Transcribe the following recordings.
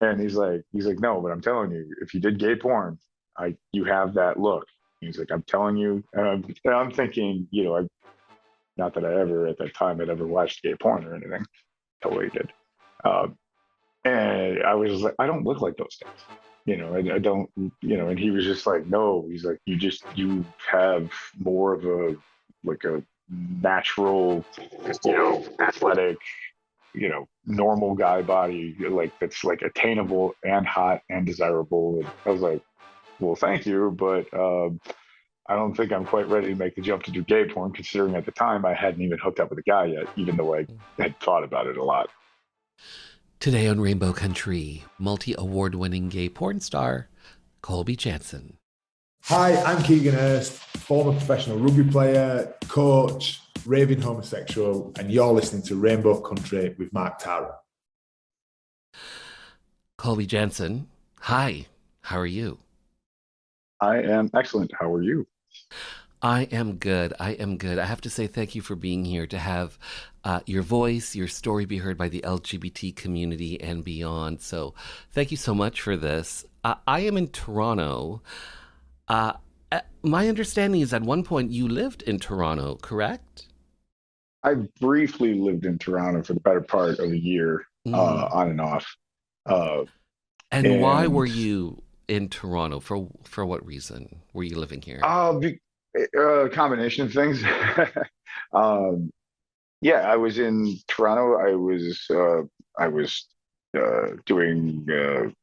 And he's like, no, but I'm telling you, if you did gay porn, you have that look. He's like, I'm telling you, and I'm thinking, not that I ever at that time had ever watched gay porn or anything. Totally did. Um, and I was like, I don't look like those things. I don't, and he was just like, no, he's like, you have more of like a natural, athletic, normal guy body, like that's like attainable and hot and desirable. And I was like, well, thank you, but I don't think I'm quite ready to make the jump to do gay porn, considering at the time I hadn't even hooked up with a guy yet, even though I had thought about it a lot. Today on Rainbow Country, multi award winning gay porn star, Colby Jansen. Hi, I'm Keegan Hurst, former professional rugby player, coach, raving homosexual, and you're listening to Rainbow Country with Mark Tara. Colby Jansen, hi, how are you? I am excellent. How are you? I am good. I am good. I have to say thank you for being here to have your voice, your story be heard by the LGBT community and beyond. So, thank you so much for this. I am in Toronto. Uh, my understanding is at one point you lived in Toronto, correct? I briefly lived in Toronto for the better part of a year, Mm. on and off. Uh, And why were and you in Toronto? For what reason were you living here? be, a combination of things. um, yeah, I was in Toronto. I was doing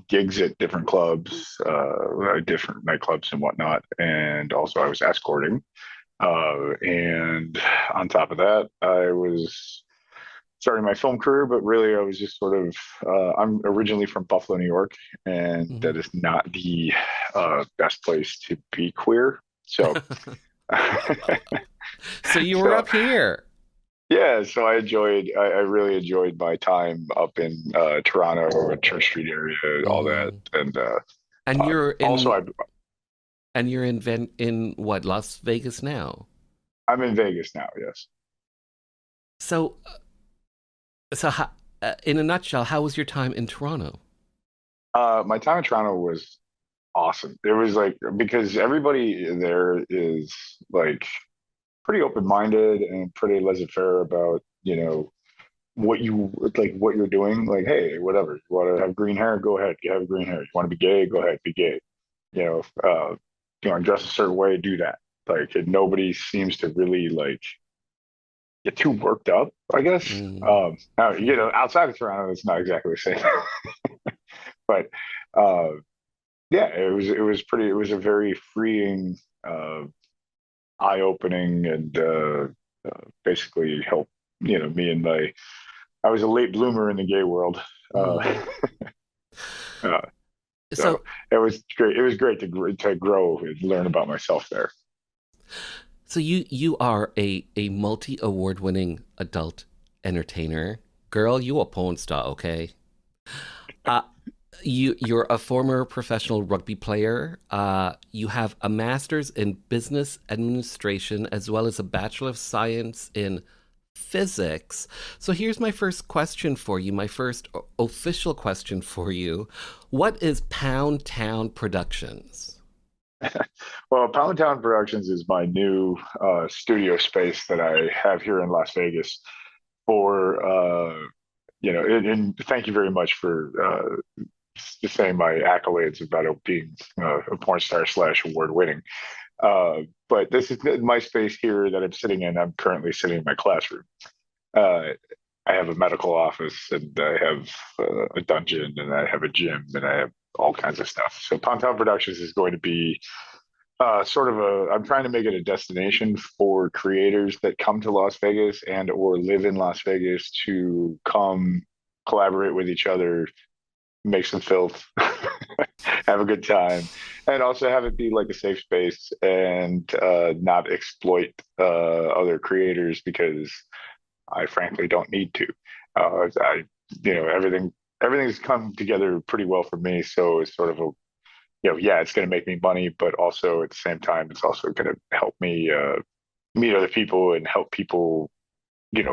gigs at different clubs, different nightclubs and whatnot, and also I was escorting. And on top of that, I was starting my film career, but really I was just sort of, I'm originally from Buffalo, New York, and Mhm. that is not the best place to be queer. So, So you were so up here. yeah, so I really enjoyed my time up in Toronto, Church Street area, all that. Mm. And And you're also, in in what, Las Vegas now? I'm in Vegas now, yes. So so in a nutshell, how was your time in Toronto? My time in Toronto was awesome. It was like, because everybody there is like pretty open-minded and pretty laissez-faire about, what you like, what you're doing. Like, hey, whatever. You want to have green hair, go ahead. You have green hair. You want to be gay, go ahead, be gay. You know, uh, dress a certain way, do that. Like, nobody seems to really like get too worked up, I guess. Mm. Outside of Toronto, it's not exactly the same. But uh, yeah, it was a very freeing, uh, eye-opening, and basically helped, me and my I was a late bloomer in the gay world. Uh, Mm. uh, so So it was great. It was great to grow and learn about myself there. so you are a multi award winning adult entertainer. Girl, you a porn star, okay? Uh you're a former professional rugby player. You have a master's in business administration as well as a bachelor of science in physics. So here's my first question for you, my first official question for you. What is Pound Town Productions? Well, Pound Town Productions is my new studio space that I have here in Las Vegas for, and thank you very much for saying my accolades about it being a porn star slash award winning. But this is my space here that I'm sitting in. I'm currently sitting in my classroom. Uh, I have a medical office, and I have a dungeon, and I have a gym, and I have all kinds of stuff. So Pound Town Productions is going to be sort of I'm trying to make it a destination for creators that come to Las Vegas and or live in Las Vegas to come collaborate with each other, make some filth, have a good time, and also have it be like a safe space and not exploit other creators, because I frankly don't need to. I, everything's come together pretty well for me. So it's sort of a, yeah, it's going to make me money, but also at the same time, it's also going to help me meet other people and help people,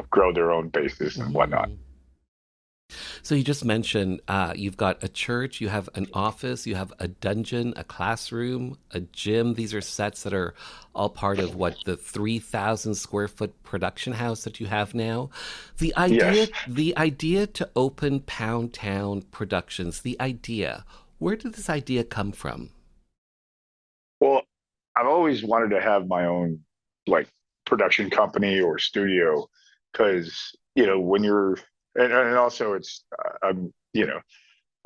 grow their own bases and whatnot. Mm. So you just mentioned you've got a church, you have an office, you have a dungeon, a classroom, a gym. These are sets that are all part of what the 3,000 square foot production house that you have now. Yes. The idea to open Pound Town Productions, the idea. Where did this idea come from? Well, I've always wanted to have my own like production company or studio because when you're and also it's I'm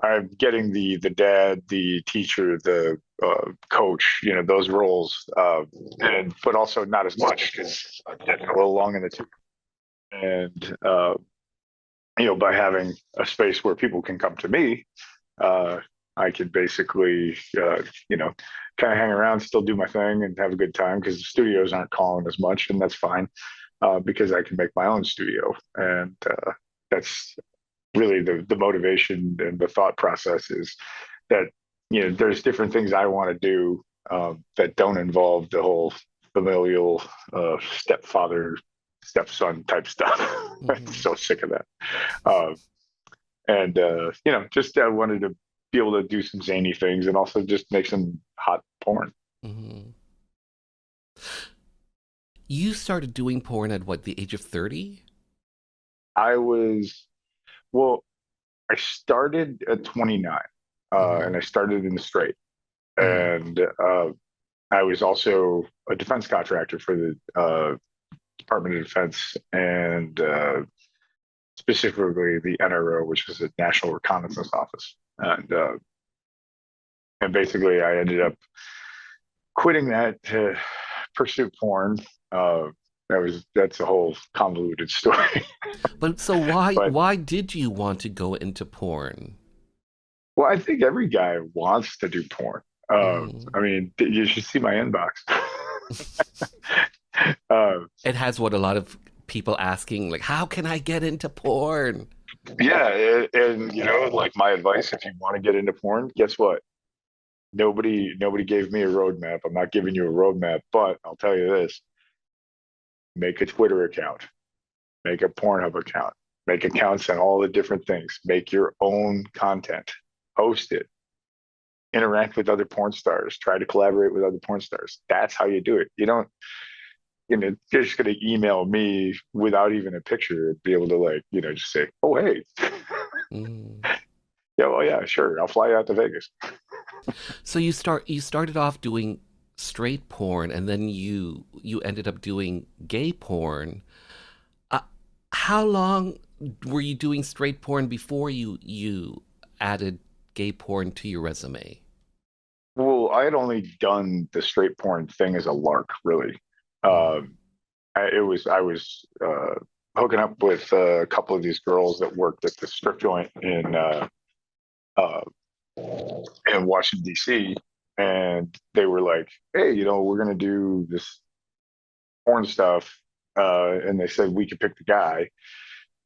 I'm getting the dad, the teacher, the coach, those roles, and but also not as much because I'm getting a little long in the tooth. And by having a space where people can come to me, uh, I could basically, kind of hang around, still do my thing, and have a good time because the studios aren't calling as much, and that's fine because I can make my own studio, and that's really the motivation and the thought process is that there's different things I want to do that don't involve the whole familial stepfather stepson type stuff. I'm Hmm. so sick of that. Uh, and just wanted to be able to do some zany things and also just make some hot porn. Hmm. You started doing porn at what, the age of 30? I was well, I started at 29, and I Hmm. started in the straight, Hmm. and I was also a defense contractor for the Department of Defense and specifically the NRO, which was the National Reconnaissance Office. And basically, I ended up quitting that to pursue porn. Uh, that's a whole convoluted story. But so But why did you want to go into porn? well, I think every guy wants to do porn. Hmm. I mean, you should see my inbox. uh, It has what a lot of people asking, like, how can I get into porn? yeah, and like my advice, if you want to get into porn, guess what? Nobody gave me a roadmap. I'm not giving you a roadmap, but I'll tell you this: make a Twitter account, make a Pornhub account, make accounts on all the different things, make your own content, post it, interact with other porn stars, try to collaborate with other porn stars. That's how you do it. You don't, you're just going to email me without even a picture, be able to like, just say, oh, hey, Mm. yeah, well, yeah, sure. I'll fly you out to Vegas. So you started off doing straight porn, and then you ended up doing gay porn. Uh, how long were you doing straight porn before you added gay porn to your resume? Well, I had only done the straight porn thing as a lark, really. Mm. Um, I was hooking up with a couple of these girls that worked at the strip joint uh, in Washington D.C. And they were like, "Hey, we're gonna do this porn stuff," and they said we could pick the guy,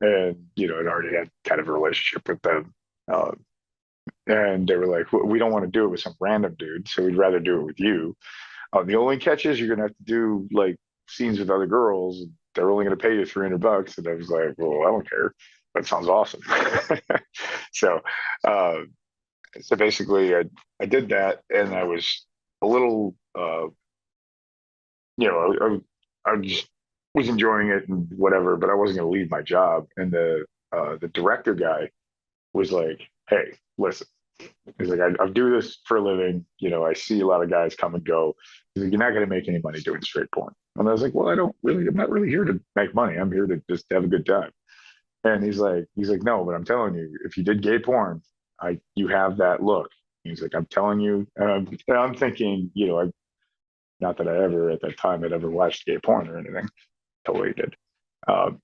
and I'd already had kind of a relationship with them, uh, and they were like, "We don't want to do it with some random dude, so we'd rather do it with you. The only catch is you're gonna have to do like scenes with other girls. They're only gonna pay you $300." And I was like, "Well, I don't care. That sounds awesome." so, uh, so basically, I did that, and I was a little, I just was enjoying it and whatever, but I wasn't gonna leave my job. And the director guy was like, "Hey, listen." He's like, I do this for a living. I see a lot of guys come and go. He's like, you're not going to make any money doing straight porn. And I was like, well, I'm not really here to make money. I'm here to just have a good time. And he's like, no, but I'm telling you, if you did gay porn, you have that look. He's like, I'm telling you. And I'm thinking, not that I ever at that time had ever watched gay porn or anything. Totally did. Um,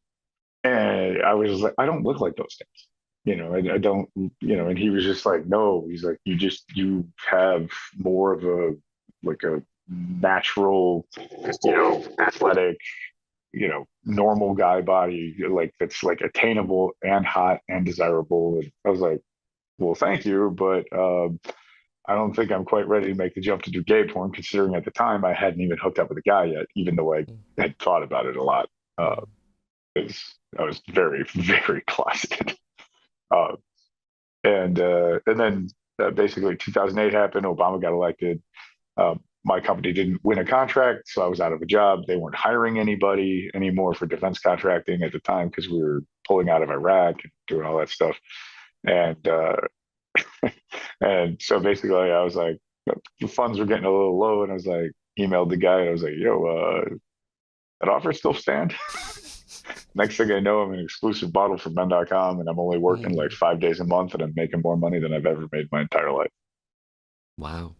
and I was like, I don't look like those things. I don't, and he was just like, no, he's like, you have more of a, like a natural, athletic, normal guy body, like that's like attainable and hot and desirable. And I was like, well, thank you, but I don't think I'm quite ready to make the jump to do gay porn, considering at the time I hadn't even hooked up with a guy yet, even though I had thought about it a lot. Uh, Mm. 'Cause I was very, very closeted. Uh, and then basically 2008 happened. Obama got elected. My company didn't win a contract, so I was out of a job. They weren't hiring anybody anymore for defense contracting at the time because we were pulling out of Iraq and doing all that stuff. And and so basically, I was like, the funds were getting a little low, and I was like, emailed the guy, and I was like, yo, that offer still stand? Next thing I know, I'm an exclusive model for men.com, and I'm only working like Mm. 5 days a month, and I'm making more money than I've ever made my entire life. Wow.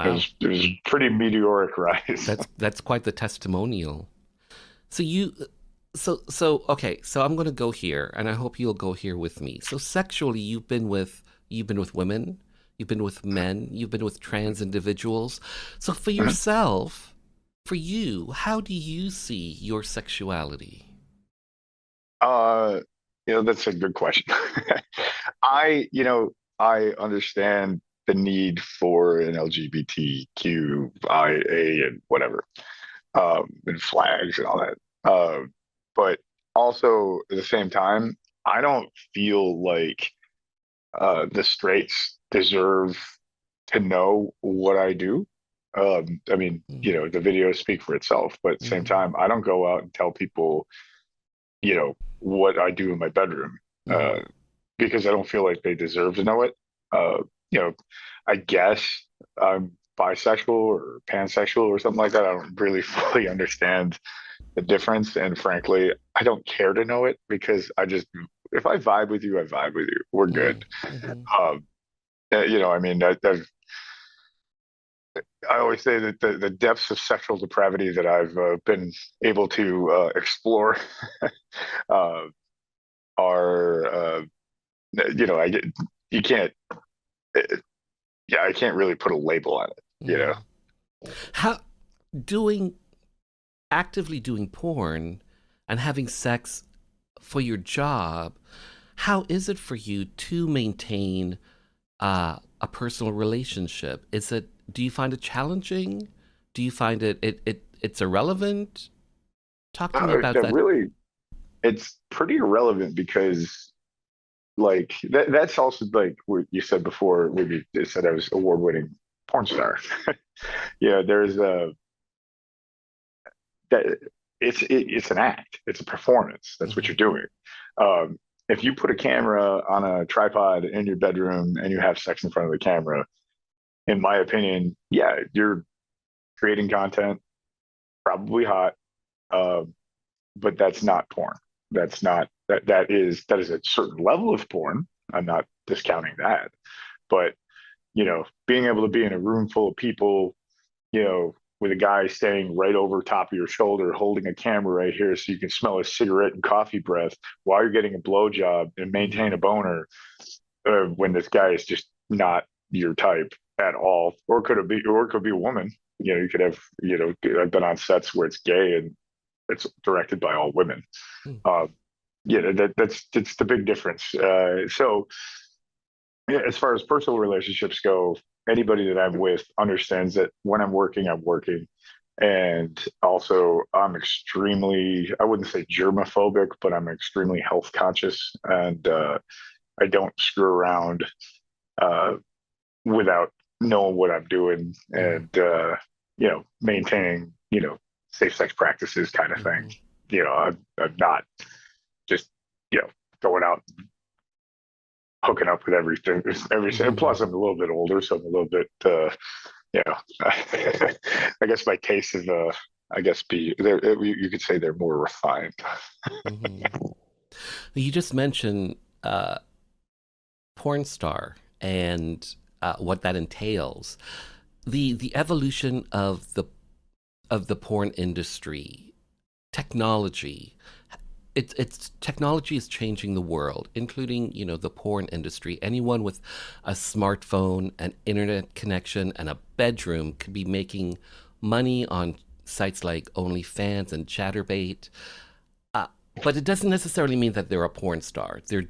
It Wow. was it was a pretty meteoric rise. That's quite the testimonial. So you so okay, so I'm gonna go here and I hope you'll go here with me. So sexually you've been with women, you've been with men, you've been with trans individuals. So for yourself, for you, how do you see your sexuality? Uh, that's a good question. I understand the need for an LGBTQIA and whatever, and flags and all that. But also at the same time, I don't feel like the straights deserve to know what I do. I mean, Mm, the videos speak for itself, but at the same mm, time, I don't go out and tell people, what I do in my bedroom, uh, mm, because I don't feel like they deserve to know it. Uh, you know, I guess I'm bisexual or pansexual or something like that. I don't really fully understand the difference, and frankly, I don't care to know it because if I vibe with you, I vibe with you. We're mm, good. mhm, Um, I mean, I always say that the depths of sexual depravity that I've been able to explore uh, are, I get, you can't, uh, yeah, I can't really put a label on it. mm. How doing actively doing porn and having sex for your job, how is it for you to maintain a personal relationship? Do you find it challenging? Do you find it's irrelevant? Talk to me about That that. really, it's pretty irrelevant because, like, that's also like what you said before when you said I was award-winning porn star. There's a that it's an act. It's a performance. That's what Hmm. you're doing. Um, if you put a camera on a tripod in your bedroom and you have sex in front of the camera, in my opinion, yeah, you're creating content, probably hot, um, but that's not porn. That's not that is a certain level of porn. I'm not discounting that, but being able to be in a room full of people, with a guy standing right over top of your shoulder, holding a camera right here so you can smell his cigarette and coffee breath while you're getting a blowjob and maintain a Hmm. boner, when this guy is just not your type at all, or it could be a woman. You could have, I've been on sets where it's gay and it's directed by all women. Uh, that's the big difference. So yeah, as far as personal relationships go, anybody that I'm with understands that when I'm working, I'm working. And also, I'm extremely, I wouldn't say germophobic, but I'm extremely health conscious. And I don't screw around uh, without knowing what I'm doing Hmm. and, maintaining, safe sex practices kind of thing. Hmm. I'm not just, you know, going out hooking up with everything. And Hmm. plus, I'm a little bit older, so I'm a little bit, you know, I guess my tastes have, I guess, you could say they're more refined. Hmm. You just mentioned uh, porn star and what that entails. The evolution of the porn industry, technology. It's technology is changing the world, including the porn industry. Anyone with a smartphone, an internet connection, and a bedroom could be making money on sites like OnlyFans and ChatterBait. Uh, but it doesn't necessarily mean that they're a porn star. They're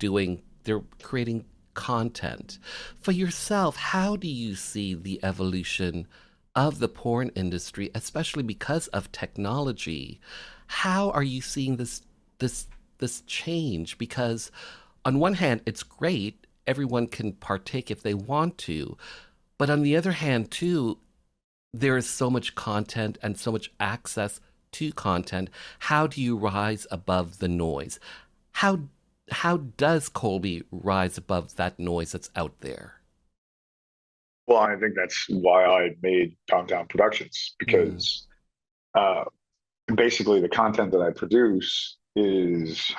creating content. For yourself, how do you see the evolution of the porn industry, especially because of technology? How are you seeing this this change? Because on one hand, it's great. Everyone can partake if they want to. But on the other hand, too, there is so much content and so much access to content. How do you rise above the noise? How how does Colby rise above that noise that's out there? Well, I think that's why I made Pound Productions, Mm, because uh, basically the content that I produce is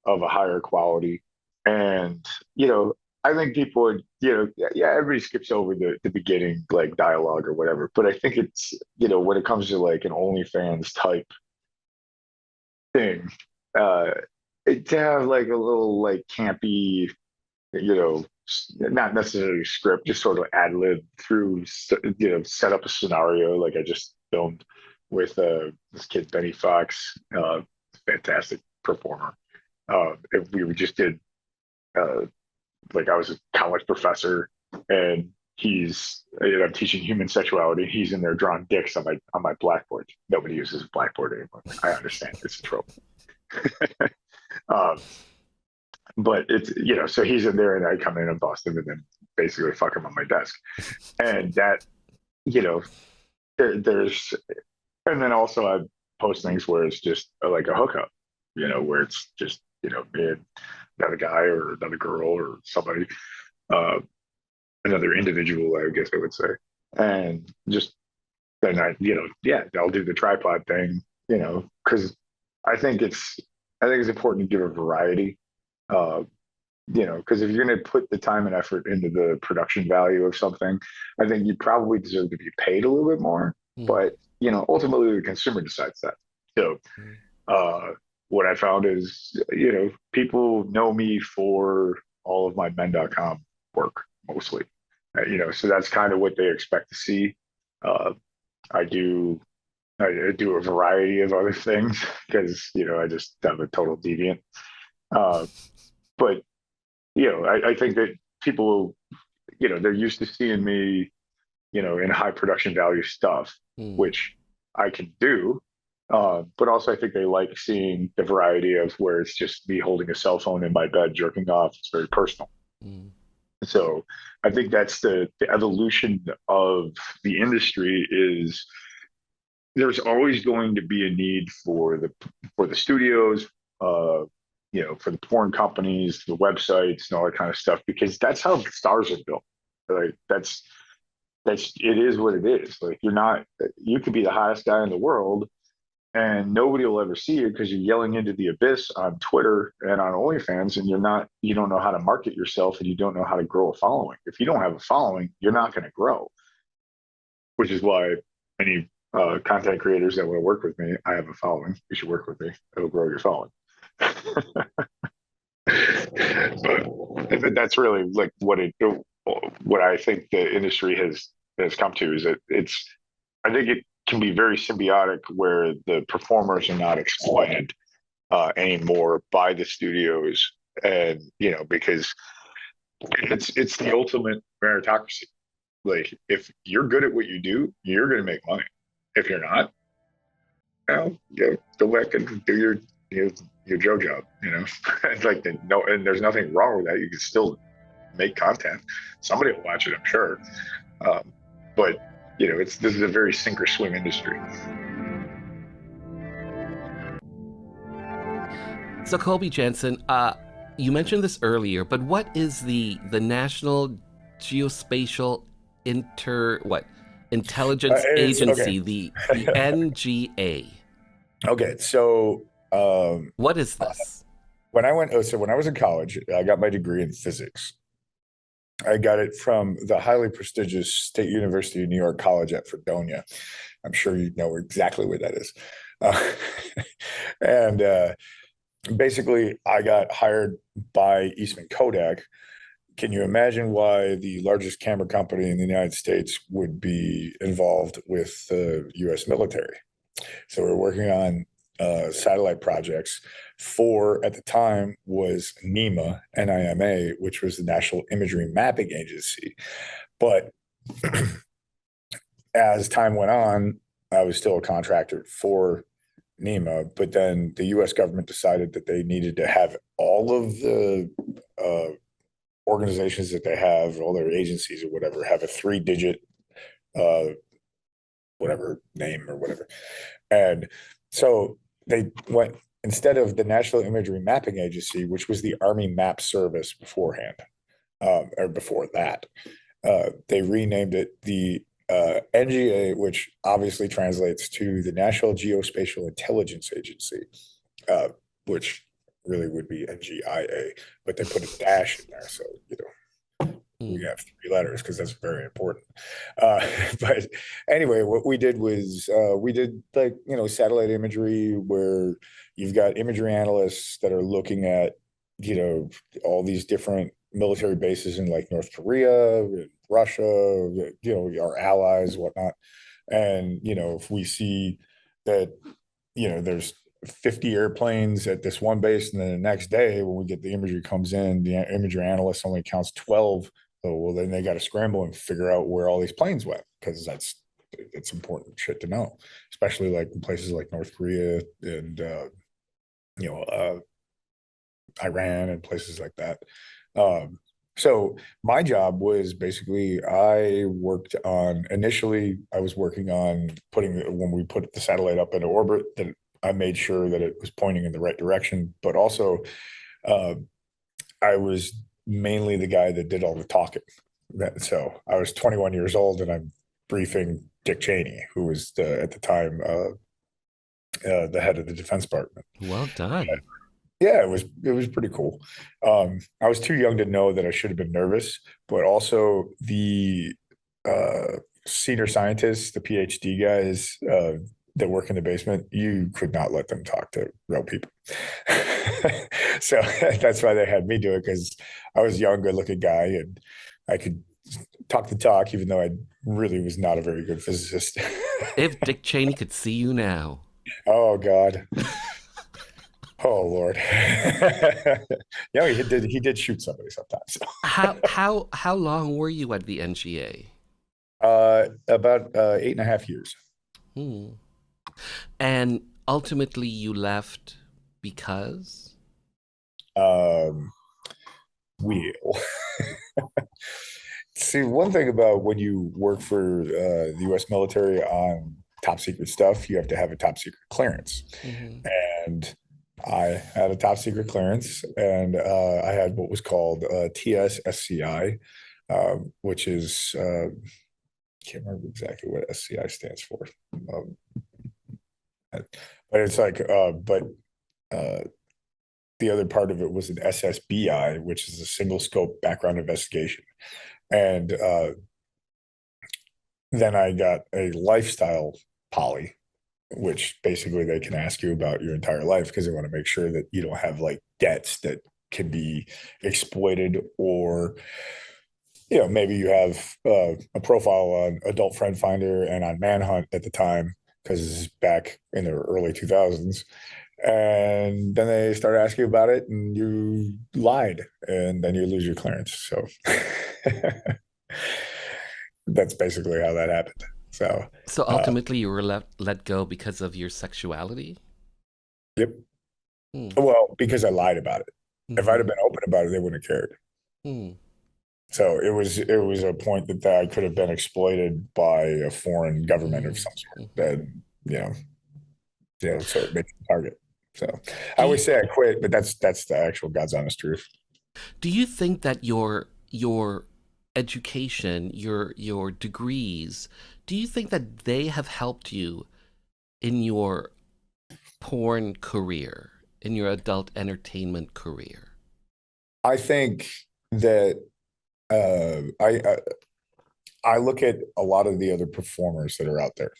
of a higher quality. And, I think people would, yeah, everybody skips over the beginning, like dialogue or whatever. But I think it's, when it comes to like an OnlyFans type thing, uh, to have like a little like campy, not necessarily script, just sort of ad lib through, set up a scenario. Like I just filmed with this kid, Benny Fox, fantastic performer. And we just did, uh, like I was a college professor and I'm teaching human sexuality. He's in there drawing dicks on my blackboard. Nobody uses a blackboard anymore. I understand it's a trope. um, but it's, so he's in there and I come in and bust him and then basically fuck him on my desk. And that, you know, there's, and then also I post things where it's just like a hookup, where it's just, me and another guy or another girl or somebody, uh, another individual, I guess I would say. And just then yeah, I'll do the tripod thing, because I think it's, it's important to give a variety. Uh, because if you're going to put the time and effort into the production value of something, I think you probably deserve to be paid a little bit more. mm, But, ultimately the consumer decides that. So, mm. uh, what I found is, people know me for all of my men.com work mostly, so that's kind of what they expect to see. Uh, I do, I do a variety of other things because, I just have a total deviant. Uh, but I think that people, they're used to seeing me, in high production value stuff, Mm, which I can do. But also, I think they like seeing the variety of where it's just me holding a cell phone in my bed, jerking off. It's very personal. mm, So I think that's the evolution of the industry is there's always going to be a need for the studios, uh, for the porn companies, the websites, and all that kind of stuff, because that's how stars are built. Like that's it is what it is. Like you could be the hottest guy in the world, and nobody will ever see you because you're yelling into the abyss on Twitter and on OnlyFans, and you don't know how to market yourself, and you don't know how to grow a following. If you don't have a following, you're not going to grow, which is why any content creators that want to work with me, I have a following. You should work with me. It'll grow your following. But that's really like what I think the industry has come to is that I think it can be very symbiotic where the performers are not exploited anymore by the studios, and because it's the ultimate meritocracy. Like if you're good at what you do, you're going to make money. If you're not, go back and do your Joe job. It's like no, and there's nothing wrong with that. You can still make content. Somebody will watch it, I'm sure. Um, but this is a very sink or swim industry. So, Colby Jansen, you mentioned this earlier, but what is the National Geospatial Inter what Intelligence It's okay. Agency, the NGA? Okay, so What is this? when I was in college, I got my degree in physics. I got it from the highly prestigious State University of New York College at Fredonia. I'm sure you know exactly where that is. Uh, and basically, I got hired by Eastman Kodak. Can you imagine why the largest camera company in the United States would be involved with the US military? So we're working on satellite projects for, at the time, was NEMA, NIMA, which was the National Imagery Mapping Agency. But as time went on, I was still a contractor for NEMA, but then the US government decided that they needed to have all of the uh, organizations that they have, all their agencies or whatever, have a 3-digit uh, whatever name or whatever. And so they went, instead of the National Imagery Mapping Agency, which was the Army Map Service beforehand, or before that, they renamed it the NGA, which obviously translates to the National Geospatial Intelligence Agency, which really would be NGIA, but they put a dash in there. So, we have 3 letters because that's very important. But anyway, what we did was we did like, satellite imagery where you've got imagery analysts that are looking at, all these different military bases in like North Korea, Russia, our allies, whatnot. And, if we see that, there's 50 airplanes at this one base, and then the next day when we get the imagery comes in, the imagery analyst only counts 12. Oh, well, then they got to scramble and figure out where all these planes went, because it's important shit to know, especially like in places like North Korea and you know Iran and places like that. So my job was basically initially I was working on when we put the satellite up into orbit, that I made sure that it was pointing in the right direction, but also uh, I was mainly the guy that did all the talking. So I was 21 years old and I'm briefing Dick Cheney, who was at the time the head of the Defense Department. Well done. Yeah, it was pretty cool. I was too young to know that I should have been nervous, but also the senior scientists, the PhD guys that work in the basement, you could not let them talk to real people. So that's why they had me do it, because I was a young, good-looking guy, and I could talk the talk, even though I really was not a very good physicist. If Dick Cheney could see you now. Oh God. Oh Lord. Yeah, he did shoot somebody sometimes. So. How long were you at the NGA? About 8.5 years. Hmm. And ultimately you left because? Um, Wheel. See, one thing about when you work for the U.S. military on top secret stuff, you have to have a top secret clearance. Mhm. And I had a top secret clearance, and I had what was called TSSCI, which is can't remember exactly what SCI stands for, but it's like uh, the other part of it was an SSBI, which is a single scope background investigation, and then I got a lifestyle poly, which basically they can ask you about your entire life because they want to make sure that you don't have like debts that can be exploited, or maybe you have a profile on Adult Friend Finder and on Manhunt at the time, because this is back in the early 2000s. And then they start asking you about it and you lied, and then you lose your clearance. So that's basically how that happened. So, So uh, ultimately you were let go because of your sexuality? yep. Hmm. Well, because I lied about it. If I'd have Mhm. been open about it, they wouldn't have cared. Hmm. So it was a point that I could have been exploited by a foreign government of Mhm. some sort. Mhm. That you know, so it makes me target. So I Do you always say I quit, but that's the actual God's honest truth. do you think that your education, your degrees, do you think that they have helped you in your porn career, in your adult entertainment career? I think that I look at a lot of the other performers that are out there,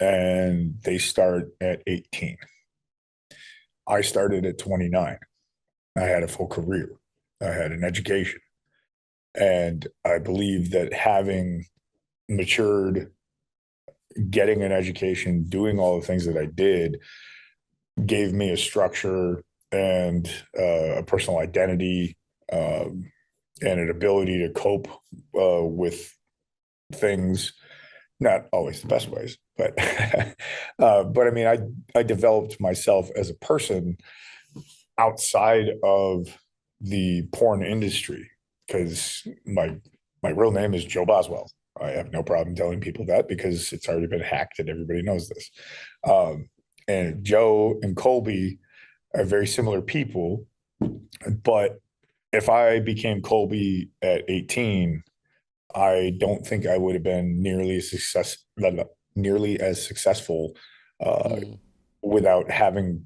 and they start at 18. I started at 29. I had a full career. I had an education. And I believe that having matured, getting an education, doing all the things that I did, gave me a structure and a personal identity, and an ability to cope with things, not always the best ways, but but I mean, I developed myself as a person outside of the porn industry, because my real name is Joe Boswell. I have no problem telling people that because it's already been hacked and everybody knows this. Um, and Joe and Colby are very similar people, but if I became Colby at 18, I don't think I would have been nearly as successful uh, Mm, without having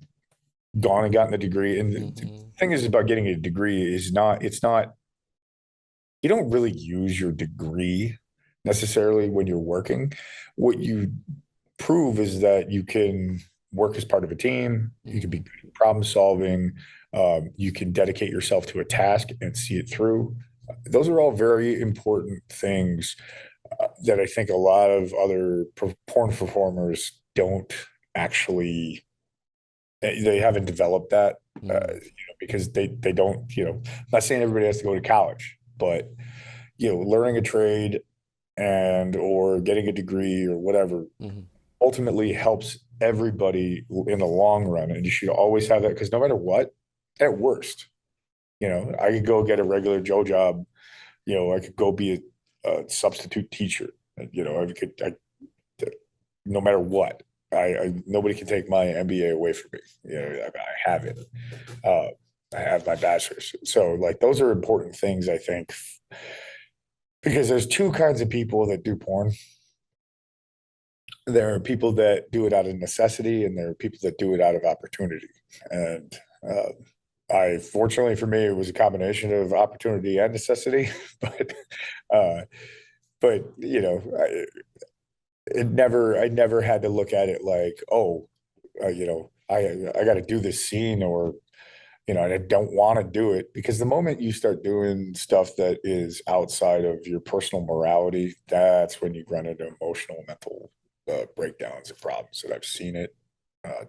gone and gotten the degree. And the mm-hmm, thing is about getting a degree is not, it's not, you don't really use your degree necessarily when you're working. What you prove is that you can work as part of a team, you can be mm-hmm, good at problem solving, you can dedicate yourself to a task and see it through. Those are all very important things that I think a lot of other porn performers don't actually, they haven't developed that mm, because they don't, I'm not saying everybody has to go to college, but learning a trade and or getting a degree or whatever mm-hmm. ultimately helps everybody in the long run. And you should always have that because no matter what, at worst, I could go get a regular Joe job. I could go be a substitute teacher. No matter what, nobody can take my MBA away from me. I have it. Uh, I have my bachelor's. So like those are important things, I think, because there's two kinds of people that do porn. There are people that do it out of necessity, and there are people that do it out of opportunity. And I, fortunately for me, it was a combination of opportunity and necessity. But, uh, I never had to look at it like, oh, I got to do this scene, or and I don't want to do it, because the moment you start doing stuff that is outside of your personal morality, that's when you run into emotional, mental breakdowns and problems. And I've seen it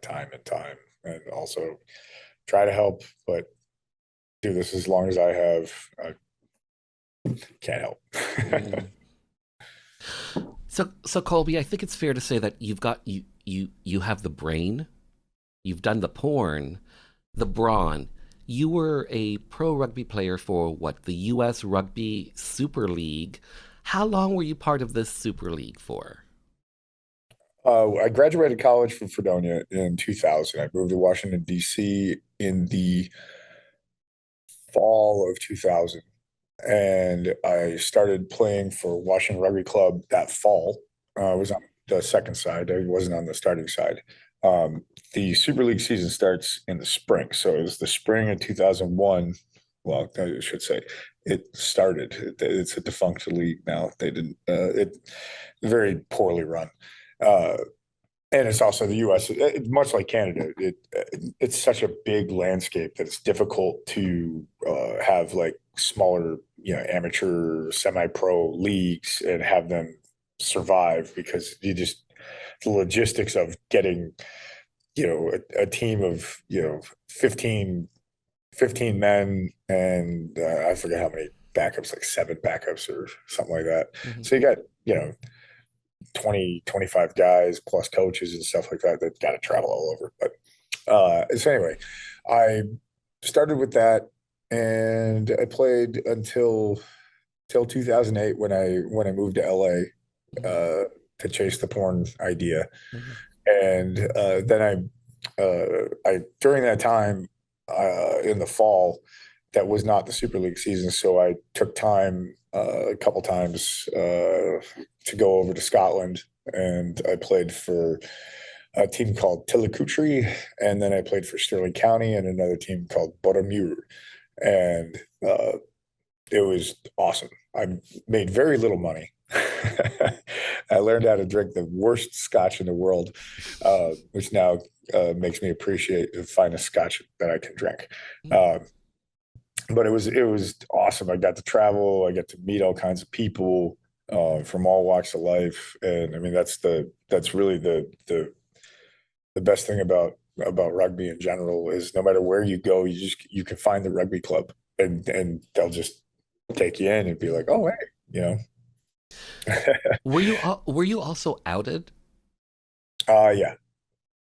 time and time, and also try to help, but do this as long as I have, can't help. Mm. So Colby, I think it's fair to say that you have the brain, you've done the porn, the brawn. You were a pro rugby player for what, the U.S. Rugby Super League. How long were you part of this Super League for? I graduated college from Fredonia in 2000. I moved to Washington, D.C. in the fall of 2000. And I started playing for Washington Rugby Club that fall. I was on the second side. I wasn't on the starting side. Um, the Super League season starts in the spring. So it was the spring of 2001. Well, I should say it started. It's a defunct league now. They didn't, it very poorly run. Uh, and it's also the U.S. Much like Canada, it's such a big landscape that it's difficult to have like smaller, amateur, semi-pro leagues and have them survive, because the logistics of getting a team of 15 men, and I forget how many backups, like seven backups or something like that. Mhm. So you got 20, 25 guys plus coaches and stuff like that that got to travel all over. But so anyway, I started with that, and I played until till 2008 when I moved to LA Mhm. to chase the porn idea. Mhm. And then I during that time in the fall, that was not the Super League season, so I took time a couple times to go over to Scotland, and I played for a team called Tillicountry, and then I played for Stirling County and another team called Boroughmuir, and it was awesome. I made very little money. I learned how to drink the worst scotch in the world, which now makes me appreciate the finest scotch that I can drink. Mhm. Uh, but it was awesome. I got to travel. I got to meet all kinds of people from all walks of life, and I mean that's really the best thing about rugby in general is no matter where you go, you can find the rugby club, and they'll just take you in and be like, oh hey, you know. Were you also outed Yeah.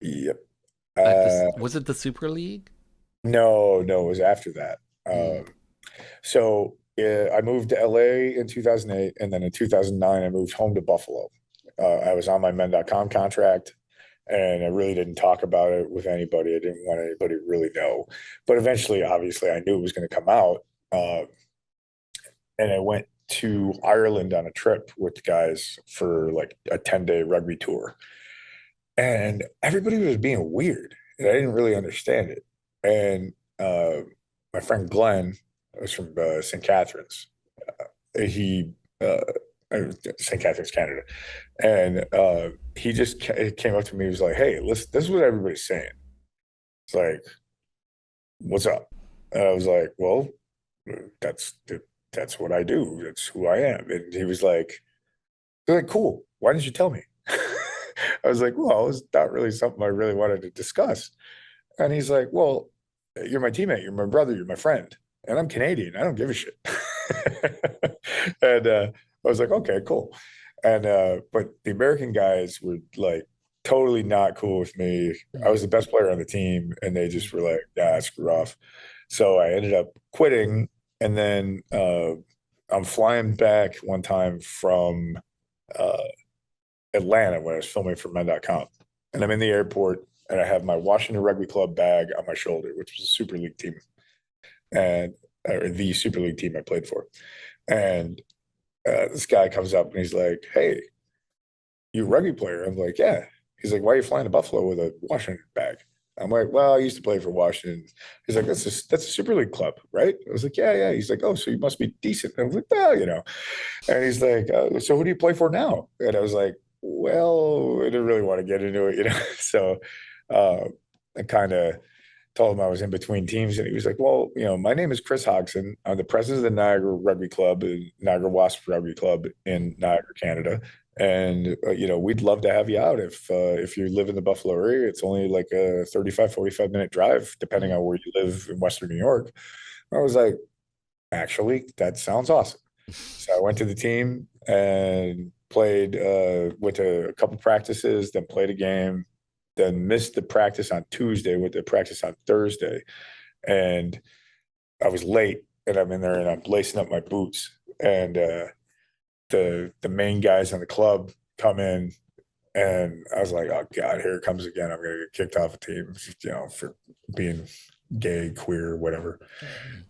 Yep. at this? Uh, Was it the Super League? No, it was after that. Mm. So I moved to LA in 2008, and then in 2009, I moved home to Buffalo. I was on my men.com contract, and I really didn't talk about it with anybody. I didn't want anybody to really know. But eventually, obviously, I knew it was going to come out. Uh, and I went to Ireland on a trip with the guys for like a 10-day rugby tour. And everybody was being weird. And I didn't really understand it. And my friend Glenn was from St. Catharines. He uh, St. Catharines, Canada, and he just came up to me. He was like, "Hey, listen, this is what everybody's saying." It's like, "What's up?" And I was like, "Well, that's that's what I do. That's who I am." And he was like, "They're like, cool. Why didn't you tell me?" I was like, "Well, it's not really something I really wanted to discuss." And he's like, "Well, you're my teammate, you're my brother, you're my friend, and I'm Canadian. I don't give a shit." And I was like, "Okay, cool." And but the American guys were like totally not cool with me. I Mm. was the best player on the team, and they just were like, "Yeah, screw off." So I ended up quitting, and then I'm flying back one time from uh, Atlanta when I was filming for men.com. And I'm in the airport and I have my Washington Rugby Club bag on my shoulder, which was a Super League team and the Super League team I played for. And this guy comes up and he's like, "Hey, you a rugby player?" I'm like, "Yeah." He's like, "Why are you flying to Buffalo with a Washington bag?" I'm like, "Well, I used to play for Washington." He's like, that's a Super League club, right?" I was like, "Yeah, yeah." He's like, "Oh, so you must be decent." I was like, "Well, you know." And he's like, "So who do you play for now?" And I was like, "Well, I didn't really want to get into it, you know." So uh, I kind of told him I was in between teams, and he was like, "Well, you know, my name is Chris Hodgson. I'm the president of the Niagara Rugby Club, Niagara Wasp Rugby Club in Niagara, Canada. And you know, we'd love to have you out if you live in the Buffalo area. It's only like a 35-45 minute drive, depending Mm. on where you live in Western New York." I was like, "Actually, that sounds awesome." So I went to the team and played, went to a couple practices, then played a game, then missed the practice on Tuesday, went to practice on Thursday. And I was late and I'm in there and I'm lacing up my boots. And the main guys in the club come in and I was like, "Oh God, here it comes again. I'm gonna get kicked off a team, you know, for being gay, queer, whatever."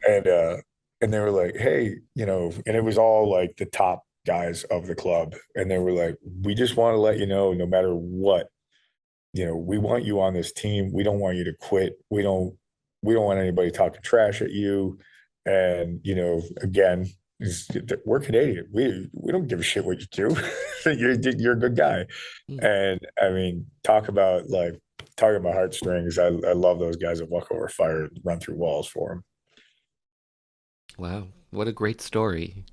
Mm. And they were like, "Hey, you know," and it was all like the top guys of the club, and they were like, "We just want to let you know, no matter what, you know, we want you on this team. We don't want you to quit. We don't want anybody talking trash at you." And you know, again, we're Canadian. We don't give a shit what you do. You're a good guy. Mm. And I mean, talking about heartstrings. I love those guys that walk over fire and run through walls for them. Wow, what a great story.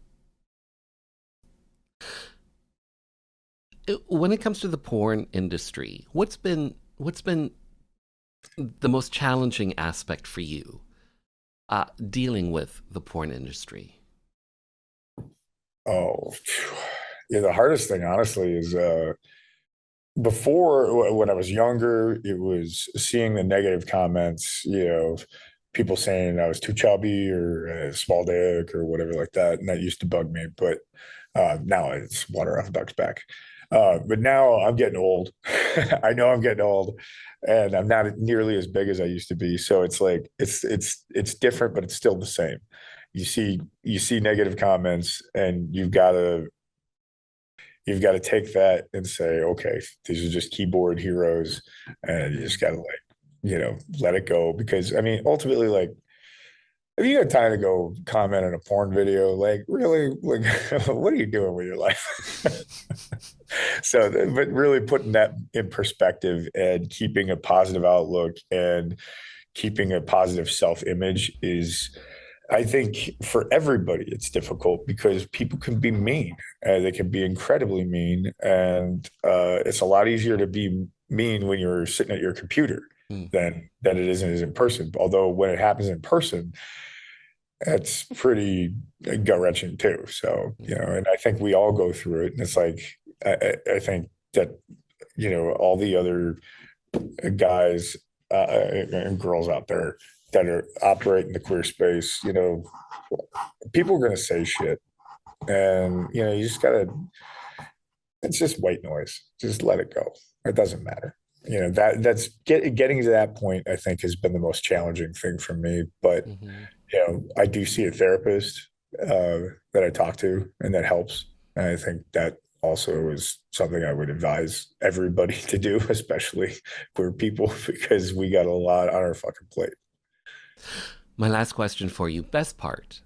When it comes to the porn industry, what's been the most challenging aspect for you dealing with the porn industry? Oh, phew. Yeah, the hardest thing, honestly, is before when I was younger, it was seeing the negative comments, you know, people saying I was too chubby or small dick or whatever like that, and that used to bug me. But now it's water off a duck's back. But now I'm getting old. I know I'm getting old, and I'm not nearly as big as I used to be. So it's like it's different, but it's still the same. You see negative comments, and you've got to take that and say, okay, these are just keyboard heroes, and you just got to like, you know, let it go. Because I mean, ultimately, like, if you got time to go comment on a porn video, like, really, like, what are you doing with your life? So, but really putting that in perspective and keeping a positive outlook and keeping a positive self-image is, I think, for everybody it's difficult because people can be mean. They can be incredibly mean, and it's a lot easier to be mean when you're sitting at your computer Mm. than it is in person. Although when it happens in person, it's pretty gut wrenching too. So, you know, and I think we all go through it, and it's like I think that, you know, all the other guys and girls out there, that are operate in the queer space, people are going to say shit, and you just gotta. It's just white noise. Just let it go. It doesn't matter. That's getting to that point. I think has been the most challenging thing for me. But Hmm. I do see a therapist that I talk to, and that helps. And I think that also is something I would advise everybody to do, especially queer people, because we got a lot on our fucking plate. My last question for you: best part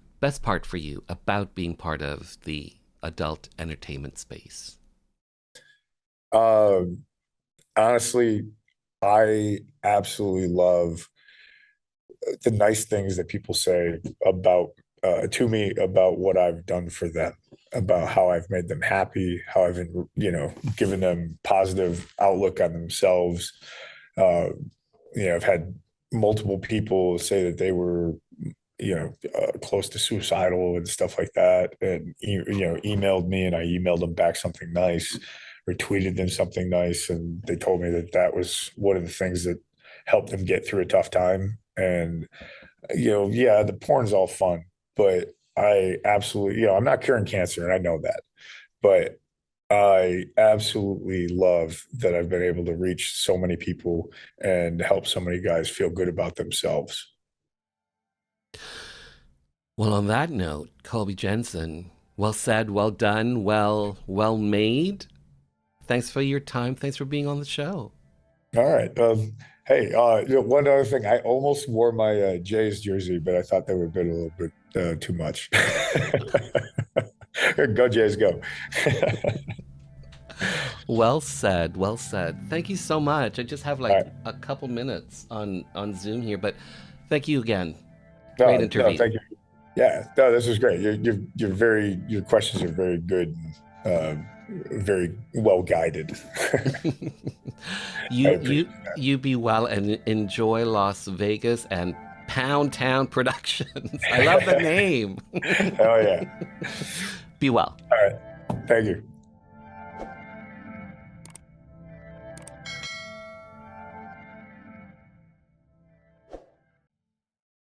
for you about being part of the adult entertainment space. Um, Honestly, I absolutely love the nice things that people say about to me about what I've done for them, about how I've made them happy, how I've given them positive outlook on themselves. Uh, I've had multiple people say that they were close to suicidal and stuff like that, and emailed me, and I emailed them back something nice, or tweeted them something nice, and they told me that that was one of the things that helped them get through a tough time. And yeah, the porn's all fun, but I absolutely, I'm not curing cancer, and I know that, but I absolutely love that I've been able to reach so many people and help so many guys feel good about themselves. Well, on that note, Colby Jensen, well said, well done, well made. Thanks for your time. Thanks for being on the show. All right. Hey, one other thing, I almost wore my Jays jersey, but I thought that would have been a little bit too much. Go Jays, go. Well said, well said. Thank you so much. I just have All like right. a couple minutes on Zoom here, but thank you again. Great No, no, interview. thank you. Yeah, no, this was great. Your questions are very good, and very well guided. I you appreciate you you be well and enjoy Las Vegas and Pound Town Productions. I love the that. name. Oh yeah. Be well. All right. Thank you.